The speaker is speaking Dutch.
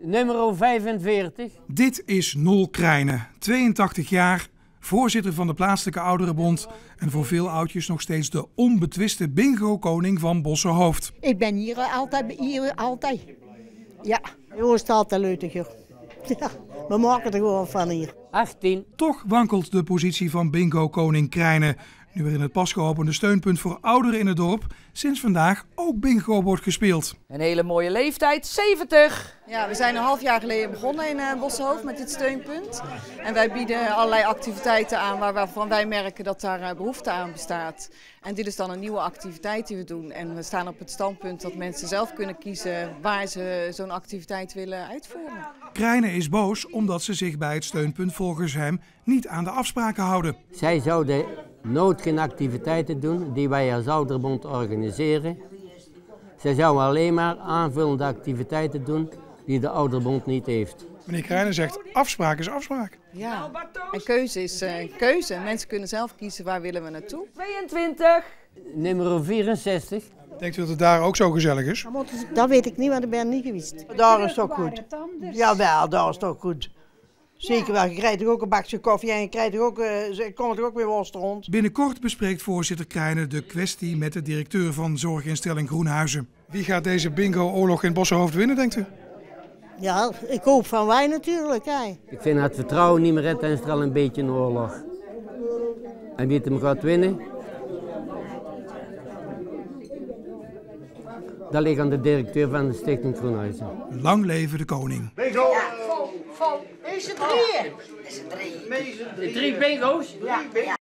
Nummer 45. Dit is Nol Krijnen, 82 jaar, voorzitter van de plaatselijke ouderenbond en voor veel oudjes nog steeds de onbetwiste bingo-koning van Bossenhoofd. Ik ben hier altijd. Ja, jongens, het altijd leutiger. Ja, we maken er gewoon van hier. 18. Toch wankelt de positie van bingo-koning Krijnen, nu er in het pas geopende steunpunt voor ouderen in het dorp sinds vandaag ook bingo wordt gespeeld. Een hele mooie leeftijd, 70. Ja, we zijn een half jaar geleden begonnen in Bossenhoofd met dit steunpunt. En wij bieden allerlei activiteiten aan waarvan wij merken dat daar behoefte aan bestaat. En dit is dan een nieuwe activiteit die we doen. En we staan op het standpunt dat mensen zelf kunnen kiezen waar ze zo'n activiteit willen uitvoeren. Krijnen is boos omdat ze zich bij het steunpunt volgens hem niet aan de afspraken houden. Zij zouden nooit geen activiteiten doen die wij als ouderenbond organiseren. Zij zouden alleen maar aanvullende activiteiten doen die de ouderenbond niet heeft. Meneer Krijnen zegt afspraak is afspraak. Ja, en keuze is keuze. Mensen kunnen zelf kiezen waar willen we naartoe. 22. Nummer 64. Denkt u dat het daar ook zo gezellig is? Dat weet ik niet, want ik ben niet geweest. Daar is het ook goed. Jawel, daar is het ook goed. Zeker wel, je krijgt toch ook een bakje koffie en je krijgt toch ook, komt er ook weer worst rond. Binnenkort bespreekt voorzitter Krijnen de kwestie met de directeur van zorginstelling Groenhuizen. Wie gaat deze bingo-oorlog in Bossenhoofd winnen, denkt u? Ja, ik hoop van wij natuurlijk. Hè. Ik vind het vertrouwen niet meer redt en is er al een beetje een oorlog. En wie het hem gaat winnen, dat ligt aan de directeur van de Stichting Groenhuizen. Lang leven de koning. Bingo! Is het drieën? De 3 bingo's? Ja.